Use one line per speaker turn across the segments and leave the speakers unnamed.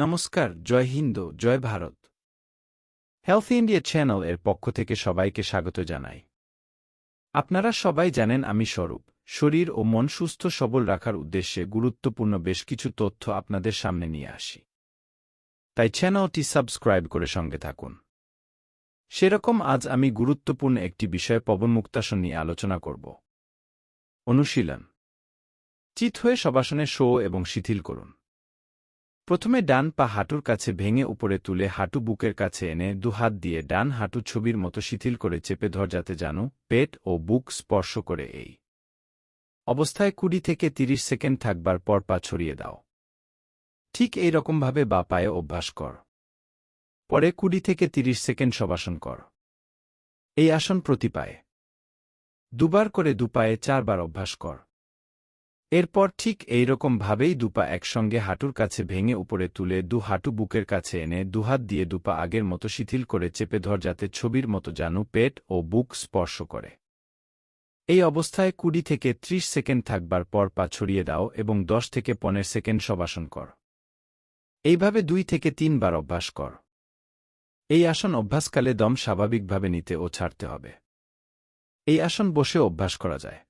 নমস্কার, জয় হিন্দ, জয় Bharat. Health India channel এর পক্ষ থেকে সবাইকে স্বাগত জানাই। আপনারা সবাই জানেন আমি স্বরূপ শরীর ও মন সুস্থ সবল রাখার উদ্দেশ্যে গুরুত্বপূর্ণ বেশ কিছু তথ্য আপনাদের সামনে নিয়ে আসি। তাই চ্যানেলটি সাবস্ক্রাইব করে সঙ্গে থাকুন। সেরকম আজ আমি গুরুত্বপূর্ণ একটি বিষয়ে পবনমুক্তাসন নিয়ে আলোচনা করব। অনুশীলন। চিত হয়ে শবাসনে শো এবং শিথিল করুন। প্রথমে ডান পা হাঁটুর কাছে ভেঙে উপরে তুলে হাঁটু বুকের কাছে এনে দুহাত দিয়ে ডান হাঁটু ছবির মতো শিথিল করে চেপে ধর যাতে জানু পেট ও বুক স্পর্শ করে। এই অবস্থায় 20 থেকে 30 সেকেন্ড থাকবার পর পা ছড়িয়ে দাও। ঠিক এই রকমভাবে বা পায়ে অভ্যাস কর। পরে 20 থেকে 30 সেকেন্ড শবাসন কর। এই আসন প্রতি পায়ে দুবার করে দুপায়ে 4 বার অভ্যাস কর। এরপর ঠিক এইরকম ভাবেই দুপা একসঙ্গে হাঁটুর কাছে ভেঙে উপরে তুলে দু হাঁটু বুকের কাছে এনে দুহাত দিয়ে দুপা আগের মতো শিথিল করে চেপে ধর যাতে ছবির মতো জানু পেট ও বুক স্পর্শ করে। এই অবস্থায় 20 থেকে 30 সেকেন্ড থাকবার পর পা ছড়িয়ে দাও এবং 10 থেকে 15 সেকেন্ড শবাসন কর। এইভাবে 2 থেকে 3 বার অভ্যাস কর। এই আসন অভ্যাসকালে দম স্বাভাবিকভাবে নিতে ও ছাড়তে হবে। এই আসন বসে অভ্যাস করা যায়।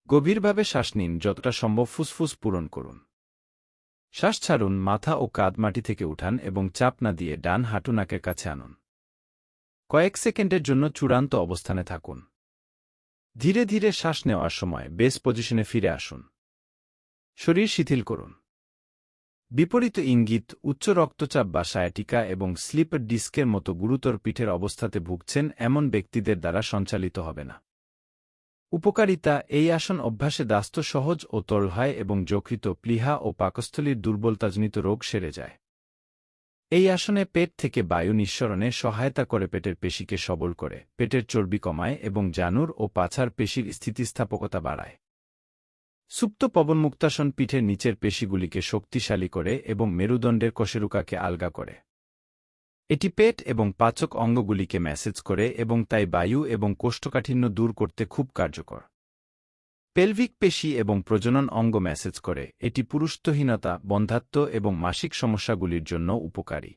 গভীরভাবে শ্বাস নিন, যতটা সম্ভব ফুসফুস পূরণ করুন। শ্বাস ছাড়ুন, মাথা ও কাঁধ মাটি থেকে উঠান এবং চাপ না দিয়ে ডান হাঁটু নাকের কাছে আনুন। কয়েক সেকেন্ডের জন্য চূড়ান্ত অবস্থানে থাকুন। ধীরে ধীরে শ্বাস নেওয়ার সময় বেস পজিশনে ফিরে আসুন। শরীর শিথিল করুন। বিপরীত ইঙ্গিত, উচ্চ রক্তচাপ বা সায়াটিকা এবং স্লিপার ডিস্কের মতো গুরুতর পিঠের অবস্থাতে ভুগছেন এমন ব্যক্তিদের দ্বারা সঞ্চালিত হবে না। উপকারিতা: এই আসন অভ্যাসে দাস্ত সহজ ও তরল হয় এবং যকৃত, প্লীহা ও পাকস্থলীর দুর্বলতাজনিত রোগ সেরে যায়। এই আসনে পেট থেকে বায়ু নিঃসরণে সহায়তা করে, পেটের পেশিকে সবল করে, পেটের চর্বি কমায় এবং জানুর ও পাছার পেশির স্থিতিস্থাপকতা বাড়ায়। সুপ্ত পবনমুক্তাসন পিঠের নিচের পেশিগুলিকে শক্তিশালী করে এবং মেরুদণ্ডের কশেরুকাকে আলগা করে। এটি পেট এবং পাচক অঙ্গগুলিকে ম্যাসেজ করে এবং তাই বায়ু এবং কোষ্ঠকাঠিন্য দূর করতে খুব কার্যকর। পেলভিক পেশি এবং প্রজনন অঙ্গ ম্যাসেজ করে। এটি পুরুষত্বহীনতা, বন্ধ্যাত্ব এবং মাসিক সমস্যাগুলির জন্য উপকারী।